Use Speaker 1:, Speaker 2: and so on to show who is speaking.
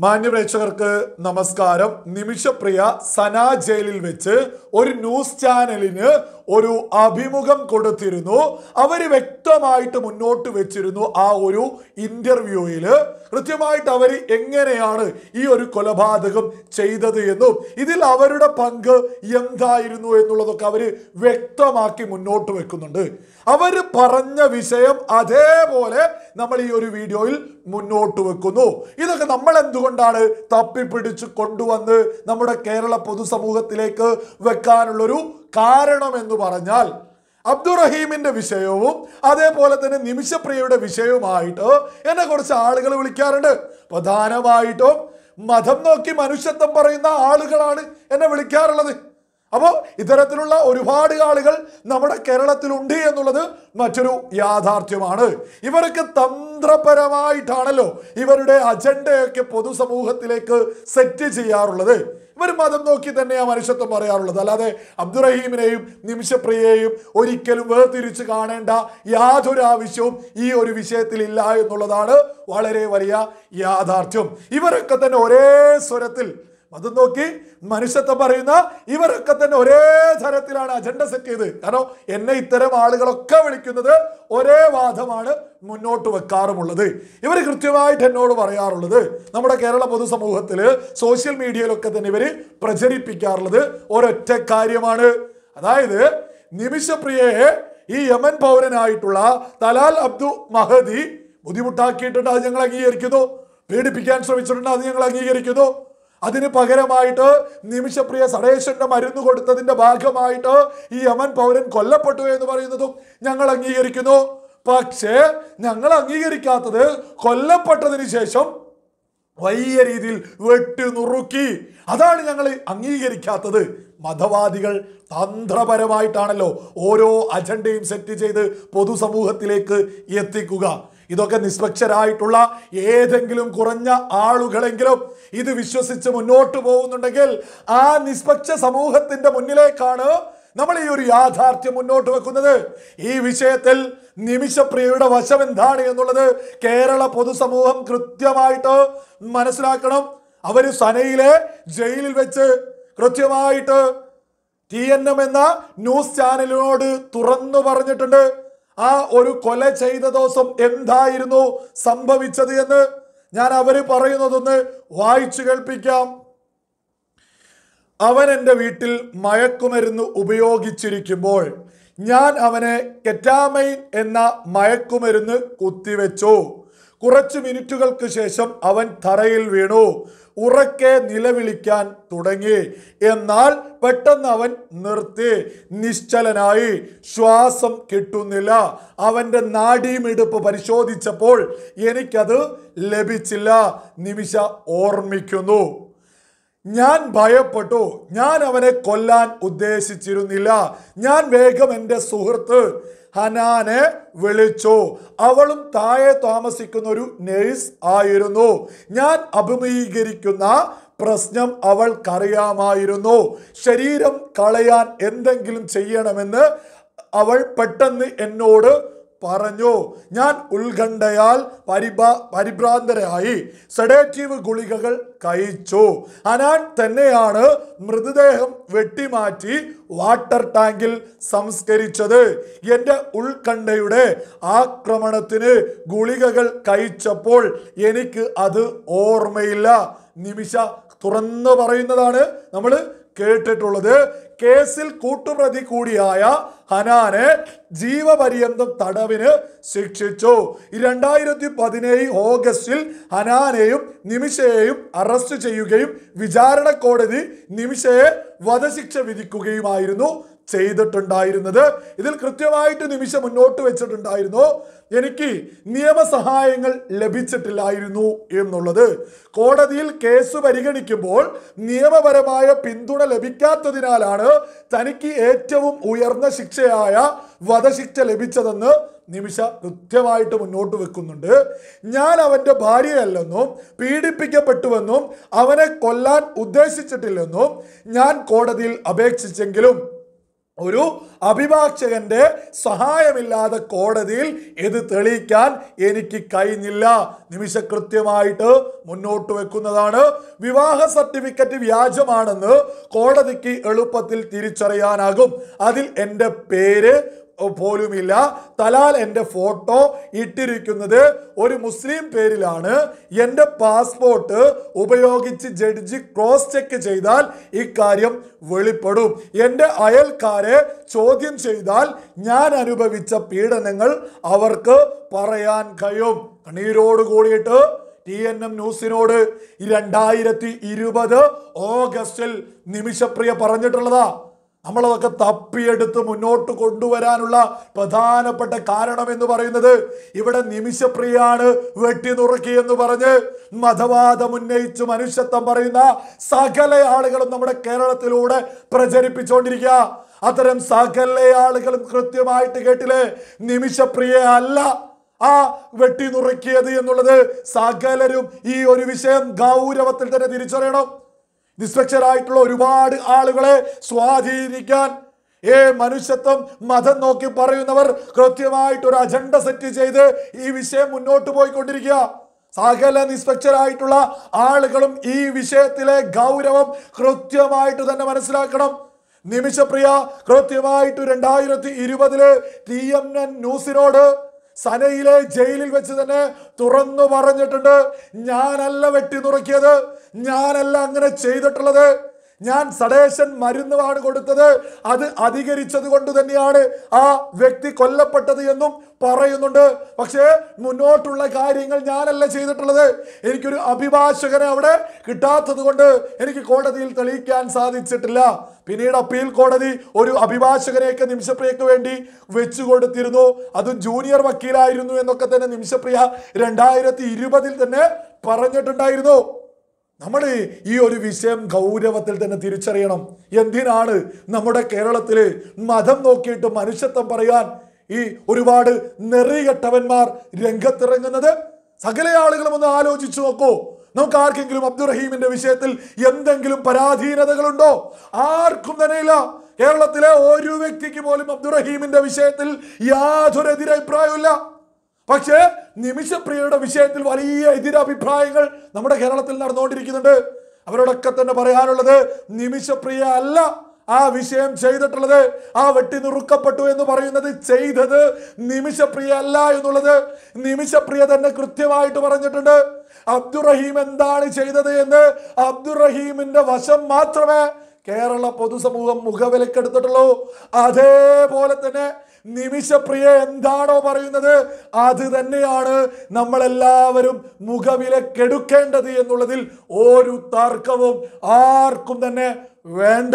Speaker 1: മാന്യപ്രേക്ഷകർക്ക് നമസ്കാരം. നിമിഷപ്രിയ സനാ ജയിലിൽ വെച്ച് ഒരു ന്യൂസ് ചാനലിന് ഒരു അഭിമുഖം കൊടുത്തിരുന്നു. അവര് വ്യക്തമായിട്ട് മുന്നോട്ട് വെച്ചിരുന്നു ആ ഒരു ഇന്റർവ്യൂവിൽ കൃത്യമായിട്ട് അവർ എങ്ങനെയാണ് ഈ ഒരു കൊലപാതകം ചെയ്തത് എന്നും ഇതിൽ അവരുടെ പങ്ക് എന്തായിരുന്നു എന്നുള്ളതൊക്കെ അവര് വ്യക്തമാക്കി മുന്നോട്ട് വെക്കുന്നുണ്ട്. അവര് പറഞ്ഞ വിഷയം അതേപോലെ നമ്മൾ ഈ ഒരു വീഡിയോയിൽ മുന്നോട്ട് വെക്കുന്നു. ഇതൊക്കെ നമ്മൾ എന്തുകൊണ്ടാണ് തപ്പിപ്പിടിച്ച് കൊണ്ടുവന്ന് നമ്മുടെ കേരള പൊതുസമൂഹത്തിലേക്ക് വെക്കാനുള്ളൊരു കാരണം എന്ന് പറഞ്ഞാൽ, അബ്ദുറഹീമിന്റെ വിഷയവും അതേപോലെ തന്നെ നിമിഷപ്രിയയുടെ വിഷയവുമായിട്ട് എന്നെ കുറച്ച് ആളുകൾ വിളിക്കാറുണ്ട്. പ്രധാനമായിട്ടും മതം നോക്കി മനുഷ്യത്വം പറയുന്ന ആളുകളാണ് എന്നെ വിളിക്കാറുള്ളത്. അപ്പോൾ ഇത്തരത്തിലുള്ള ഒരുപാട് ആളുകൾ നമ്മുടെ കേരളത്തിലുണ്ട് എന്നുള്ളത് മറ്റൊരു യാഥാർത്ഥ്യമാണ്. ഇവർക്ക് തന്ത്രപരമായിട്ടാണല്ലോ ഇവരുടെ അജണ്ടയൊക്കെ പൊതുസമൂഹത്തിലേക്ക് സെറ്റ് ചെയ്യാറുള്ളത്. ഇവർ മതം നോക്കി തന്നെയാണ് മനുഷ്യത്വം പറയാറുള്ളത്. അല്ലാതെ അബ്ദുറഹീമിനെയും നിമിഷപ്രിയയെയും ഒരിക്കലും വേർതിരിച്ച് കാണേണ്ട യാതൊരു ആവശ്യവും ഈ ഒരു വിഷയത്തിൽ ഇല്ല എന്നുള്ളതാണ് വളരെ വലിയ യാഥാർത്ഥ്യം. ഇവരൊക്കെ തന്നെ ഒരേ സ്വരത്തിൽ മതം നോക്കി മനുഷ്യത്വം പറയുന്ന ഇവരൊക്കെ തന്നെ ഒരേ തരത്തിലാണ് അജണ്ട സെറ്റ് ചെയ്ത്. കാരണം എന്നെ ഇത്തരം ആളുകളൊക്കെ വിളിക്കുന്നത് ഒരേ വാദമാണ് മുന്നോട്ട് വെക്കാറുമുള്ളത്. ഇവർ കൃത്യമായിട്ട് എന്നോട് പറയാറുള്ളത്, നമ്മുടെ കേരള പൊതുസമൂഹത്തിൽ സോഷ്യൽ മീഡിയയിലൊക്കെ തന്നെ ഇവർ പ്രചരിപ്പിക്കാറുള്ളത് ഒരൊറ്റ കാര്യമാണ്. അതായത് നിമിഷപ്രിയയെ ഈ യമൻ പൗരനായിട്ടുള്ള തലാൽ അബ്ദു മഹദി ബുദ്ധിമുട്ടാക്കിയിട്ടുണ്ട്, അത് ഞങ്ങൾ അംഗീകരിക്കുന്നു. പീഡിപ്പിക്കാൻ ശ്രമിച്ചിട്ടുണ്ട്, അത് ഞങ്ങൾ അംഗീകരിക്കുന്നു. അതിന് പകരമായിട്ട് നിമിഷപ്രിയ സടേശന്റെ മരുന്ന് കൊടുത്തതിന്റെ ഭാഗമായിട്ട് ഈ യമൻ പൗരൻ കൊല്ലപ്പെട്ടു എന്ന് പറയുന്നതും ഞങ്ങൾ അംഗീകരിക്കുന്നു. പക്ഷേ ഞങ്ങൾ അംഗീകരിക്കാത്തത് കൊല്ലപ്പെട്ടതിന് ശേഷം വലിയ രീതിയിൽ വെട്ടി നുറുക്കി, അതാണ് ഞങ്ങൾ അംഗീകരിക്കാത്തത്. മതവാദികൾ തന്ത്രപരമായിട്ടാണല്ലോ ഓരോ അജണ്ടയും സെറ്റ് ചെയ്ത് പൊതുസമൂഹത്തിലേക്ക് എത്തിക്കുക. ഇതൊക്കെ നിഷ്പക്ഷരായിട്ടുള്ള ഏതെങ്കിലും കുറഞ്ഞ ആളുകളെങ്കിലും ഇത് വിശ്വസിച്ച് മുന്നോട്ട് പോകുന്നുണ്ടെങ്കിൽ ആ നിഷ്പക്ഷ സമൂഹത്തിന്റെ മുന്നിലേക്കാണ് നമ്മൾ ഈ ഒരു യാഥാർത്ഥ്യം മുന്നോട്ട് വെക്കുന്നത്. ഈ വിഷയത്തിൽ നിമിഷപ്രിയയുടെ വശം എന്താണ് എന്നുള്ളത് കേരള പൊതുസമൂഹം കൃത്യമായിട്ട് മനസ്സിലാക്കണം. അവര് സനയിലെ ജയിലിൽ വെച്ച് കൃത്യമായിട്ട് TNM എന്ന ന്യൂസ് ചാനലിനോട് തുറന്നു പറഞ്ഞിട്ടുണ്ട് ആ ഒരു കൊല ചെയ്ത ദിവസം എന്തായിരുന്നു സംഭവിച്ചത് എന്ന്. ഞാൻ അവര് പറയുന്നതൊന്ന് വായിച്ചു കേൾപ്പിക്കാം. അവൻ എൻ്റെ വീട്ടിൽ മയക്കുമരുന്ന് ഉപയോഗിച്ചിരിക്കുമ്പോൾ ഞാൻ അവനെ കെറ്റാമൈൻ എന്ന മയക്കുമരുന്ന് കുത്തിവെച്ചു. കുറച്ച് മിനിറ്റുകൾക്ക് ശേഷം അവൻ തറയിൽ വീണു. ഉറക്കെ നിലവിളിക്കാൻ തുടങ്ങി. എന്നാൽ പെട്ടെന്ന് അവൻ നിർത്തി. നിശ്ചലനായി. ശ്വാസം കിട്ടുന്നില്ല. അവൻ്റെ നാഡീമിടിപ്പ് പരിശോധിച്ചപ്പോൾ എനിക്കത് ലഭിച്ചില്ല. നിമിഷ ഓർമ്മിക്കുന്നു. ഞാൻ ഭയപ്പെട്ടു. ഞാൻ അവനെ കൊല്ലാൻ ഉദ്ദേശിച്ചിരുന്നില്ല. ഞാൻ വേഗം എൻ്റെ സുഹൃത്ത് ഹനാനെ വിളിച്ചു. അവളും താഴെ താമസിക്കുന്ന ഒരു നേഴ്സ് ആയിരുന്നു. ഞാൻ അഭിമുഖീകരിക്കുന്ന പ്രശ്നം അവൾക്കറിയാമായിരുന്നു. ശരീരം കളയാൻ എന്തെങ്കിലും ചെയ്യണമെന്ന് അവൾ പെട്ടെന്ന് എന്നോട് പറഞ്ഞു. ഞാൻ ഉത്കണ്ഠയാൽ പരിഭ്രാന്തരായി സെഡേറ്റീവ് ഗുളികകൾ കഴിച്ചു. ഹനാൻ തന്നെയാണ് മൃതദേഹം വെട്ടിമാറ്റി വാട്ടർ ടാങ്കിൽ സംസ്കരിച്ചത്. എൻ്റെ ഉത്കണ്ഠയുടെ ആക്രമണത്തിന് ഗുളികകൾ കഴിച്ചപ്പോൾ എനിക്ക് അത് ഓർമ്മയില്ല. നിമിഷ തുറന്നു പറയുന്നതാണ് നമ്മൾ കേട്ടിട്ടുള്ളത്. കേസിൽ കൂട്ടുപ്രതി കൂടിയായ ഹനാനെ ജീവപര്യന്തം തടവിന് ശിക്ഷിച്ചു. 2017 ഓഗസ്റ്റിൽ ഹനാനെയും നിമിഷയെയും അറസ്റ്റ് ചെയ്യുകയും വിചാരണ കോടതി നിമിഷയെ വധശിക്ഷ വിധിക്കുകയുമായിരുന്നു ചെയ്തിട്ടുണ്ടായിരുന്നത്. ഇതിൽ കൃത്യമായിട്ട് നിമിഷ മുന്നോട്ട് വെച്ചിട്ടുണ്ടായിരുന്നു, എനിക്ക് നിയമസഹായങ്ങൾ ലഭിച്ചിട്ടില്ലായിരുന്നു എന്നുള്ളത്. കോടതിയിൽ കേസ് പരിഗണിക്കുമ്പോൾ നിയമപരമായ പിന്തുണ ലഭിക്കാത്തതിനാലാണ് തനിക്ക് ഏറ്റവും ഉയർന്ന ശിക്ഷയായ വധശിക്ഷ ലഭിച്ചതെന്ന് നിമിഷ കൃത്യമായിട്ട് മുന്നോട്ട് വെക്കുന്നുണ്ട്. ഞാൻ അവൻ്റെ ഭാര്യയല്ലെന്നും പീഡിപ്പിക്കപ്പെട്ടുവെന്നും അവനെ കൊല്ലാൻ ഉദ്ദേശിച്ചിട്ടില്ലെന്നും ഞാൻ കോടതിയിൽ അപേക്ഷിച്ചെങ്കിലും ഒരു അഭിഭാഷകന്റെ സഹായമില്ലാതെ കോടതിയിൽ ഇത് തെളിയിക്കാൻ എനിക്ക് കഴിഞ്ഞില്ല. നിമിഷകൃത്യമായിട്ട് മുന്നോട്ട് വെക്കുന്നതാണ്. വിവാഹ സർട്ടിഫിക്കറ്റ് വ്യാജമാണെന്ന് കോടതിക്ക് എളുപ്പത്തിൽ തിരിച്ചറിയാനാകും. അതിൽ എൻ്റെ പേര് പോലുമില്ല. തലാൽ എൻ്റെ ഫോട്ടോ ഇട്ടിരിക്കുന്നത് ഒരു മുസ്ലിം പേരിലാണ്. എൻ്റെ പാസ്പോർട്ട് ഉപയോഗിച്ച് ജഡ്ജി ക്രോസ് ചെക്ക് ചെയ്താൽ ഇക്കാര്യം വെളിപ്പെടും. എൻ്റെ അയൽക്കാരെ ചോദ്യം ചെയ്താൽ ഞാൻ അനുഭവിച്ച പീഡനങ്ങൾ അവർക്ക് പറയാൻ കഴിയും. കണ്ണീരോട് കൂടിയിട്ട് TNM ന്യൂസിനോട് 2020 ഓഗസ്റ്റിൽ നിമിഷപ്രിയ പറഞ്ഞിട്ടുള്ളതാ. നമ്മളതൊക്കെ തപ്പിയെടുത്ത് മുന്നോട്ട് കൊണ്ടുവരാനുള്ള പ്രധാനപ്പെട്ട കാരണം എന്ന് പറയുന്നത് ഇവിടെ നിമിഷപ്രിയാണ് വെട്ടി നുറുക്കിയെന്ന് പറഞ്ഞ് മതവാദം ഉന്നയിച്ച് മനുഷ്യത്വം പറയുന്ന സകല ആളുകളും നമ്മുടെ കേരളത്തിലൂടെ പ്രചരിപ്പിച്ചുകൊണ്ടിരിക്കുക. അത്തരം സകല ആളുകളും കൃത്യമായിട്ട് കേട്ടില്ലേ, നിമിഷപ്രിയ അല്ല ആ വെട്ടി നുറുക്കിയത് എന്നുള്ളത്. സകലരും ഈ ഒരു വിഷയം ഗൗരവത്തിൽ തന്നെ തിരിച്ചറിയണം. നിഷ്പക്ഷരായിട്ടുള്ള ഒരുപാട് ആളുകളെ സ്വാധീനിക്കാൻ മനുഷ്യത്വം മതം നോക്കി പറയുന്നവർ കൃത്യമായിട്ട് ഒരു അജണ്ട സെറ്റ് ചെയ്ത് ഈ വിഷയം മുന്നോട്ട് പോയിക്കൊണ്ടിരിക്കുക. സകല നിഷ്പക്ഷരായിട്ടുള്ള ആളുകളും ഈ വിഷയത്തിലെ ഗൗരവം കൃത്യമായിട്ട് തന്നെ മനസ്സിലാക്കണം. നിമിഷപ്രിയ കൃത്യമായിട്ട് 2020 TNM ന്യൂസിനോട് സനയിലെ ജയിലിൽ വെച്ച് തന്നെ തുറന്നു പറഞ്ഞിട്ടുണ്ട്, ഞാനല്ല വെട്ടി നുറുക്കിയത്, ഞാനല്ല അങ്ങനെ ചെയ്തിട്ടുള്ളത്, ഞാൻ സഡേഷൻ മരുന്നാണ് കൊടുത്തത്, അത് അധികരിച്ചത് കൊണ്ട് തന്നെയാണ് ആ വ്യക്തി കൊല്ലപ്പെട്ടത് എന്നും പറയുന്നുണ്ട്. പക്ഷേ മുന്നോട്ടുള്ള കാര്യങ്ങൾ ഞാനല്ല ചെയ്തിട്ടുള്ളത്, എനിക്കൊരു അഭിഭാഷകനെ അവിടെ കിട്ടാത്തത് കൊണ്ട് എനിക്ക് കോടതിയിൽ തെളിയിക്കാൻ സാധിച്ചിട്ടില്ല. പിന്നീട് അപ്പീൽ കോടതി ഒരു അഭിഭാഷകനെയൊക്കെ നിമിഷപ്രിയക്ക് വേണ്ടി വെച്ചു കൊടുത്തിരുന്നു. അതും ജൂനിയർ വക്കീലായിരുന്നു എന്നൊക്കെ തന്നെ നിമിഷപ്രിയ 2020 തന്നെ പറഞ്ഞിട്ടുണ്ടായിരുന്നു. നമ്മൾ ഈ ഒരു വിഷയം ഗൗരവത്തിൽ തന്നെ തിരിച്ചറിയണം. എന്തിനാണ് നമ്മുടെ കേരളത്തിൽ മതം നോക്കിയിട്ട് മനുഷ്യത്വം പറയാൻ ഈ ഒരുപാട് നെറികെട്ടവന്മാർ രംഗത്തിറങ്ങുന്നത്? സകല ആളുകളും ഒന്ന് ആലോചിച്ചു നോക്കൂ. നമുക്ക് ആർക്കെങ്കിലും അബ്ദുറഹീമിന്റെ വിഷയത്തിൽ എന്തെങ്കിലും പരാധീനതകളുണ്ടോ? ആർക്കും തന്നെയില്ല. കേരളത്തിലെ ഒരു വ്യക്തിക്ക് പോലും അബ്ദുറഹീമിന്റെ വിഷയത്തിൽ യാതൊരു എതിരഭിപ്രായമില്ല. പക്ഷേ നിമിഷപ്രിയയുടെ വിഷയത്തിൽ വലിയ എതിരഭിപ്രായങ്ങൾ നമ്മുടെ കേരളത്തിൽ നടന്നുകൊണ്ടിരിക്കുന്നുണ്ട്. അവരോടൊക്കെ തന്നെ പറയാനുള്ളത്, നിമിഷപ്രിയ അല്ല ആ വിഷയം ചെയ്തിട്ടുള്ളത്. ആ വെട്ടി നുറുക്കപ്പെട്ടു എന്ന് പറയുന്നത് ചെയ്തത് നിമിഷപ്രിയ അല്ല എന്നുള്ളത് നിമിഷപ്രിയ തന്നെ കൃത്യമായിട്ട് പറഞ്ഞിട്ടുണ്ട്. അബ്ദുറഹീം എന്താണ് ചെയ്തത് എന്ന് അബ്ദുറഹീമിന്റെ വശം മാത്രമേ കേരള പൊതുസമൂഹം മുഖവിലക്കെടുത്തിട്ടുള്ളൂ. അതേപോലെ തന്നെ നിമിഷപ്രിയ എന്താണോ പറയുന്നത് അത് തന്നെയാണ് നമ്മളെല്ലാവരും മുഖവിലക്കെടുക്കേണ്ടത് എന്നുള്ളതിൽ ഒരു തർക്കവും ആർക്കും തന്നെ വേണ്ട.